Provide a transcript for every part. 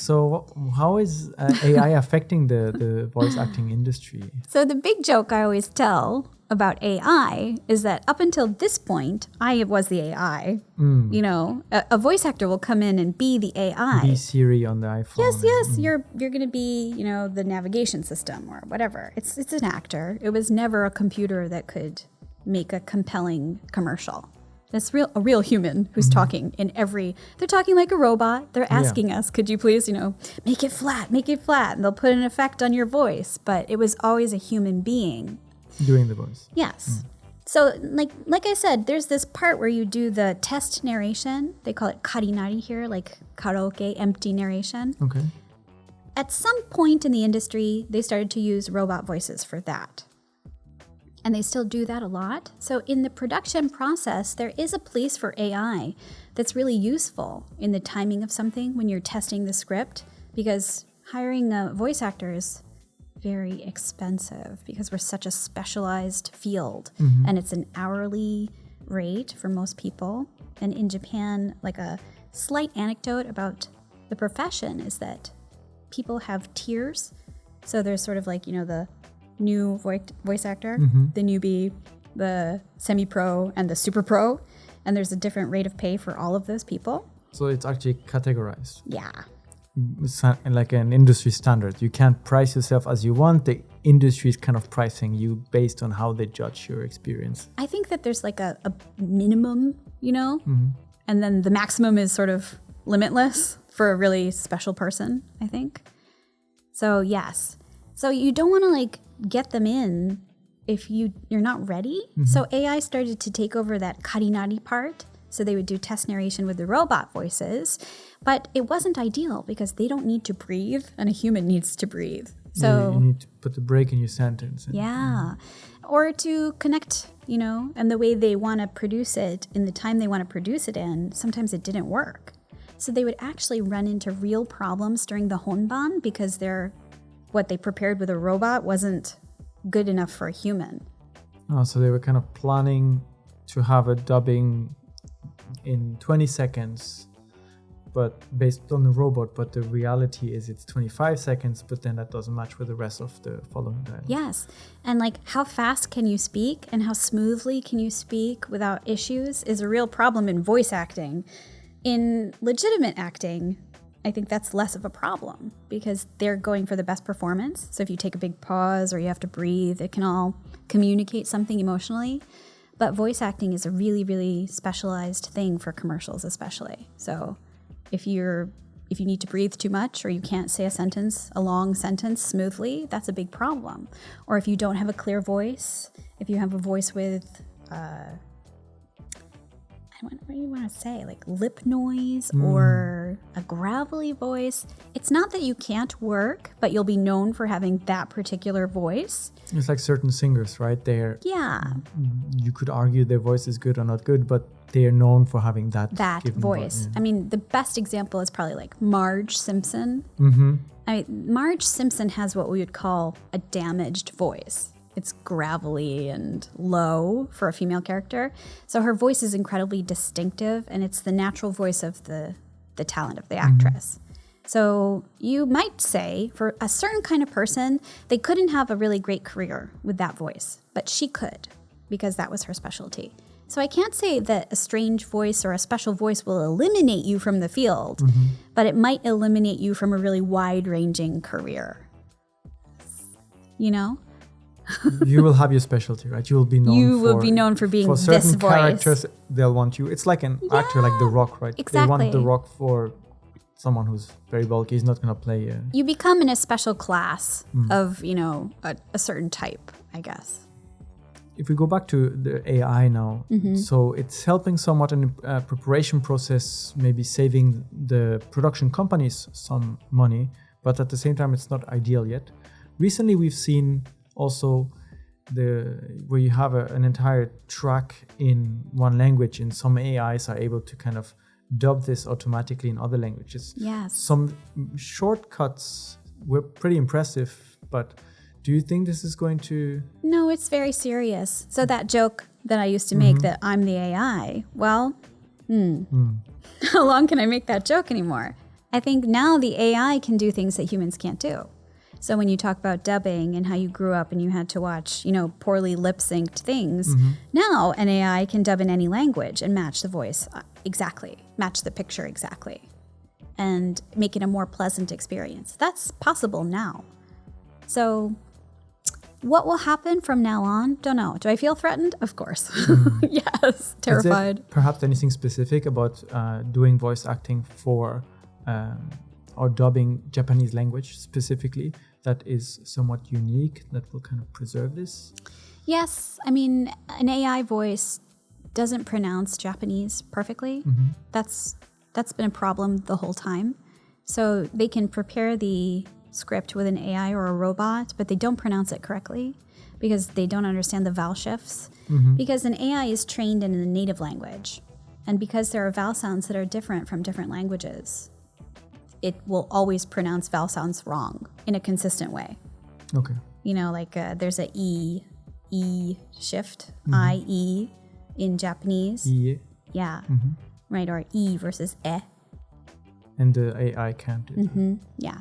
So how is AI affecting the voice acting industry? So the big joke I always tell about AI is that up until this point, I was the AI. You know, a voice actor will come in and be the AI. Be Siri on the iPhone. Yes. You're going to be, you know, the navigation system or whatever. It's an actor. It was never a computer that could make a compelling commercial. That's a real human who's talking they're talking like a robot. They're asking us, could you please, you know, make it flat. And they'll put an effect on your voice. But it was always a human being doing the voice. Yes. So like I said, there's this part where you do the test narration. They call it karinari here, like karaoke, empty narration. Okay. At some point in the industry, they started to use robot voices for that. And they still do that a lot. So in the production process, there is a place for AI that's really useful in the timing of something when you're testing the script, because hiring a voice actor is very expensive because we're such a specialized field, and it's an hourly rate for most people. And in Japan, like a slight anecdote about the profession is that people have tiers. So there's sort of like, you know, the new voice actor, the newbie, the semi-pro, and the super pro. And there's a different rate of pay for all of those people. So it's actually categorized. Yeah. It's like an industry standard. You can't price yourself as you want. The industry is kind of pricing you based on how they judge your experience. I think that there's like a minimum, you know, and then the maximum is sort of limitless for a really special person, I think. So yes. So you don't want to like get them in if you're not ready. So AI started to take over that karinari part. So they would do test narration with the robot voices, but it wasn't ideal because they don't need to breathe and a human needs to breathe. So you need to put the break in your sentence. Or to connect, you know, and the way they want to produce it in the time they want to produce it in, sometimes it didn't work. So they would actually run into real problems during the honban because what they prepared with a robot wasn't good enough for a human. Oh, so they were kind of planning to have a dubbing in 20 seconds, but based on the robot, but the reality is it's 25 seconds, but then that doesn't match with the rest of the following dialogue. Yes. And like how fast can you speak and how smoothly can you speak without issues is a real problem in voice acting. In legitimate acting, I think that's less of a problem because they're going for the best performance. So if you take a big pause or you have to breathe, it can all communicate something emotionally. But voice acting is a really, really specialized thing for commercials especially. So if you need to breathe too much or you can't say a long sentence smoothly, that's a big problem. Or if you don't have a clear voice, if you have a voice with, what do you want to say, like lip noise or a gravelly voice, it's not that you can't work, but you'll be known for having that particular voice. It's like certain singers, right? You could argue their voice is good or not good, but they are known for having that voice. I mean, the best example is probably like Marge Simpson. I mean, Marge Simpson has what we would call a damaged voice. It's gravelly and low for a female character. So her voice is incredibly distinctive, and it's the natural voice of the talent of the actress. So you might say for a certain kind of person, they couldn't have a really great career with that voice, but she could because that was her specialty. So I can't say that a strange voice or a special voice will eliminate you from the field, but it might eliminate you from a really wide-ranging career. You know? You will have your specialty, right? You will be known for being this voice. For certain characters, they'll want you. It's like an actor like The Rock, right? Exactly. They want The Rock for someone who's very bulky. He's not going to play You become in a special class of, you know, a certain type, I guess. If we go back to the AI now, so it's helping somewhat in the preparation process, maybe saving the production companies some money, but at the same time, it's not ideal yet. Recently, we've seen also where you have an entire track in one language, and some AIs are able to kind of dub this automatically in other languages. Yes. Some shortcuts were pretty impressive, but do you think this is going to... No, it's very serious. So that joke that I used to make that I'm the AI, well, how long can I make that joke anymore? I think now the AI can do things that humans can't do. So when you talk about dubbing and how you grew up and you had to watch, poorly lip-synced things, now an AI can dub in any language and match the voice exactly, match the picture exactly, and make it a more pleasant experience. That's possible now. So what will happen from now on? Don't know. Do I feel threatened? Of course. Yes, terrified. Is there perhaps anything specific about doing voice acting for or dubbing Japanese language specifically that is somewhat unique that will kind of preserve this? Yes. I mean, an AI voice doesn't pronounce Japanese perfectly. That's been a problem the whole time. So they can prepare the script with an AI or a robot, but they don't pronounce it correctly because they don't understand the vowel shifts. Because an AI is trained in a native language. And because there are vowel sounds that are different from different languages, it will always pronounce vowel sounds wrong in a consistent way. Okay. There's a E shift, I-E in Japanese. E. Yeah. Right, or E versus E. And the AI can't do that. Yeah,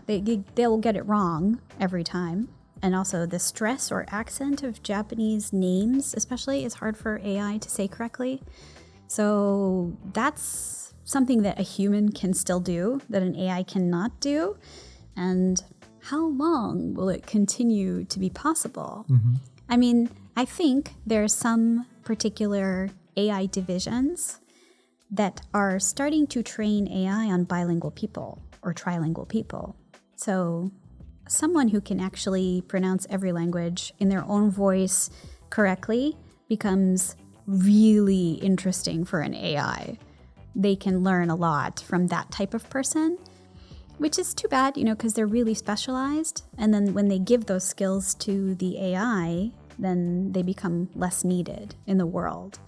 they'll get it wrong every time. And also the stress or accent of Japanese names especially is hard for AI to say correctly. So that's something that a human can still do that an AI cannot do. And how long will it continue to be possible? I mean, I think there are some particular AI divisions that are starting to train AI on bilingual people or trilingual people. So someone who can actually pronounce every language in their own voice correctly becomes really interesting for an AI. They can learn a lot from that type of person, which is too bad, because they're really specialized. And then when they give those skills to the AI, then they become less needed in the world.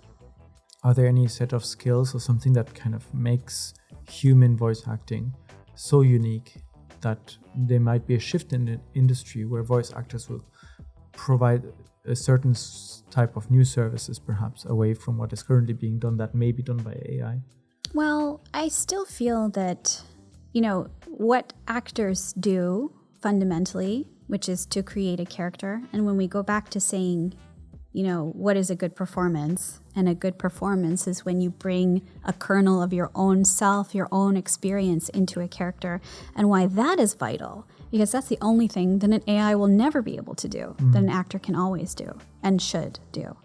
Are there any set of skills or something that kind of makes human voice acting so unique that there might be a shift in the industry where voice actors will provide a certain type of new services, perhaps away from what is currently being done that may be done by AI? Well, I still feel that, what actors do fundamentally, which is to create a character. And when we go back to saying, what is a good performance? And a good performance is when you bring a kernel of your own self, your own experience into a character. And why that is vital, because that's the only thing that an AI will never be able to do, that an actor can always do and should do.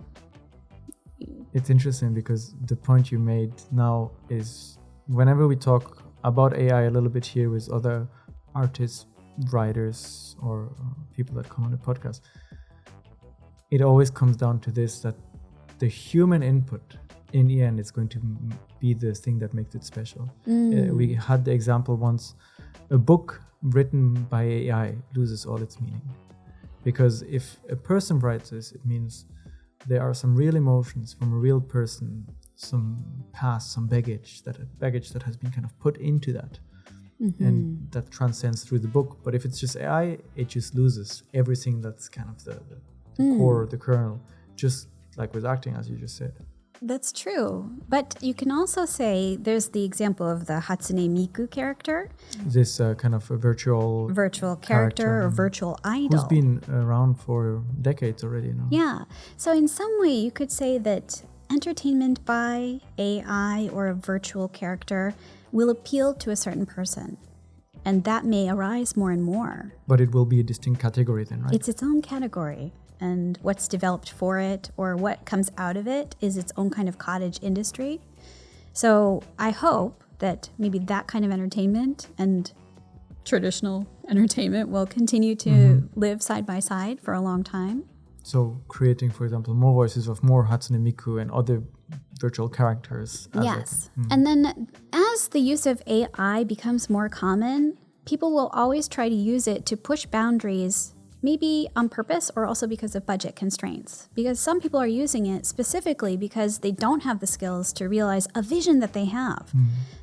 It's interesting because the point you made now is whenever we talk about AI a little bit here with other artists, writers, or people that come on the podcast, it always comes down to this, that the human input in the end is going to be the thing that makes it special. We had the example once, a book written by AI loses all its meaning. Because if a person writes this, it means there are some real emotions from a real person, some past, some baggage that has been kind of put into that. And that transcends through the book. But if it's just AI, it just loses everything that's kind of the core, the kernel, just like with acting, as you just said. That's true. But you can also say there's the example of the Hatsune Miku character. This kind of a virtual character or virtual idol. Who's been around for decades already now. Yeah. So in some way, you could say that entertainment by AI or a virtual character will appeal to a certain person. And that may arise more and more. But it will be a distinct category then, right? It's its own category. And what's developed for it or what comes out of it is its own kind of cottage industry. So I hope that maybe that kind of entertainment and traditional entertainment will continue to live side by side for a long time. So creating, for example, more voices of more Hatsune Miku and other virtual characters. Yes. And then as the use of AI becomes more common, people will always try to use it to push boundaries, maybe on purpose or also because of budget constraints. Because some people are using it specifically because they don't have the skills to realize a vision that they have.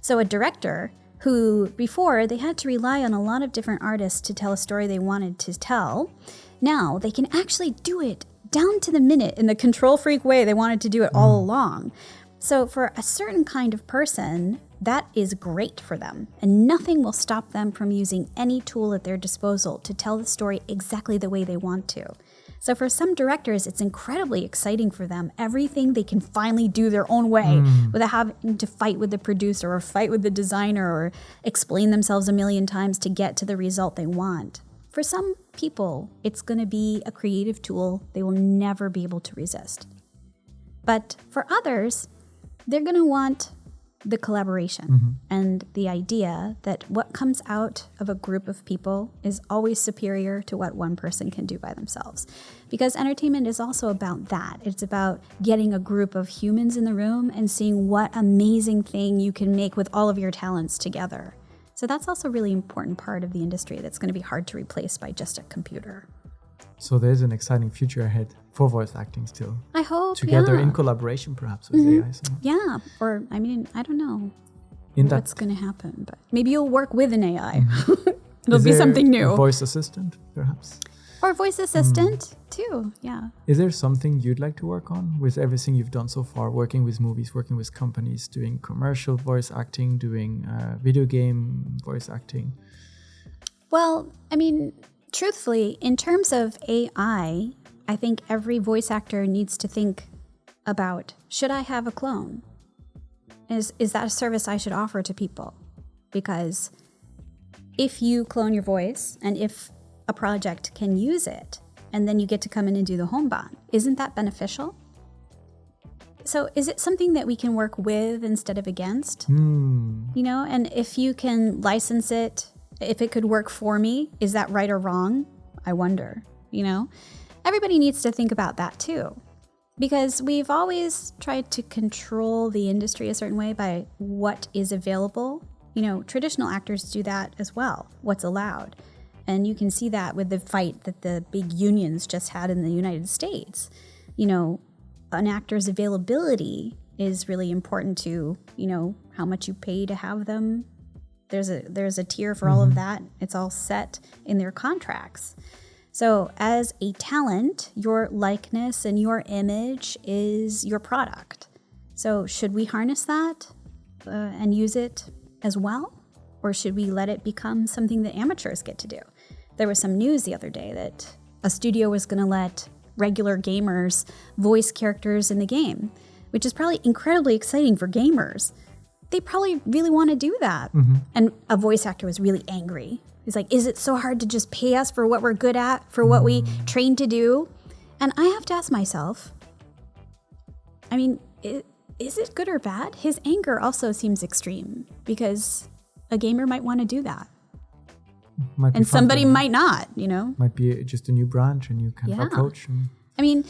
So a director who before they had to rely on a lot of different artists to tell a story they wanted to tell, now they can actually do it down to the minute in the control freak way they wanted to do it all along. So for a certain kind of person, that is great for them, and nothing will stop them from using any tool at their disposal to tell the story exactly the way they want to. So for some directors, it's incredibly exciting for them. Everything they can finally do their own way without having to fight with the producer or fight with the designer or explain themselves a million times to get to the result they want. For some people, it's going to be a creative tool they will never be able to resist. But for others, they're going to want the collaboration and the idea that what comes out of a group of people is always superior to what one person can do by themselves. Because entertainment is also about that. It's about getting a group of humans in the room and seeing what amazing thing you can make with all of your talents together. So that's also a really important part of the industry that's going to be hard to replace by just a computer. So there's an exciting future ahead for voice acting still. I hope, together in collaboration perhaps with AI. So. Yeah, or I mean, I don't know what's going to happen, but maybe you'll work with an AI. It'll be something new. A voice assistant perhaps? Or voice assistant too, yeah. Is there something you'd like to work on with everything you've done so far, working with movies, working with companies, doing commercial voice acting, doing video game voice acting? Well, I mean, truthfully, in terms of AI, I think every voice actor needs to think about, should I have a clone? Is that a service I should offer to people? Because if you clone your voice and if a project can use it, and then you get to come in and do the homebot, isn't that beneficial? So is it something that we can work with instead of against? You know, and if you can license it, if it could work for me, is that right or wrong? I wonder, you know? Everybody needs to think about that too. Because we've always tried to control the industry a certain way by what is available. You know, traditional actors do that as well, what's allowed. And you can see that with the fight that the big unions just had in the United States. You know, an actor's availability is really important to, you know, how much you pay to have them. There's a tier for all of that. It's all set in their contracts. So as a talent, your likeness and your image is your product. So should we harness that and use it as well? Or should we let it become something that amateurs get to do? There was some news the other day that a studio was going to let regular gamers voice characters in the game, which is probably incredibly exciting for gamers. They probably really want to do that. And a voice actor was really angry. He's like, is it so hard to just pay us for what we're good at, for what we train to do? And I have to ask myself, I mean, is it good or bad? His anger also seems extreme because a gamer might want to do that. And somebody might not, you know? Might be just a new branch, a new kind of approach. I mean,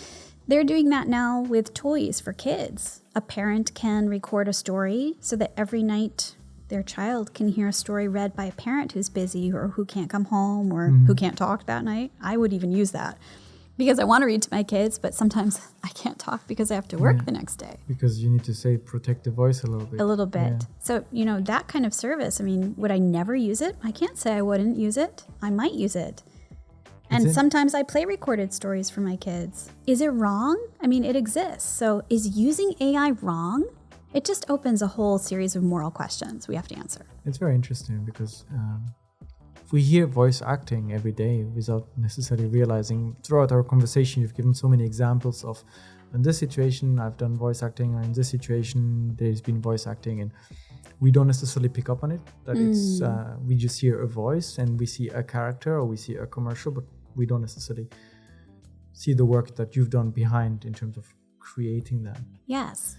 they're doing that now with toys for kids. A parent can record a story so that every night their child can hear a story read by a parent who's busy or who can't come home or who can't talk that night. I would even use that because I want to read to my kids, but sometimes I can't talk because I have to work the next day. Because you need to protect the voice a little bit. A little bit. Yeah. So, you know, that kind of service, I mean, would I never use it? I can't say I wouldn't use it. I might use it. And sometimes I play recorded stories for my kids. Is it wrong? I mean, it exists. So is using AI wrong? It just opens a whole series of moral questions we have to answer. It's very interesting because if we hear voice acting every day without necessarily realizing, throughout our conversation, you've given so many examples of, in this situation, I've done voice acting, or in this situation, there's been voice acting, and we don't necessarily pick up on it, that it's, we just hear a voice and we see a character or we see a commercial, but we don't necessarily see the work that you've done behind in terms of creating that. Yes.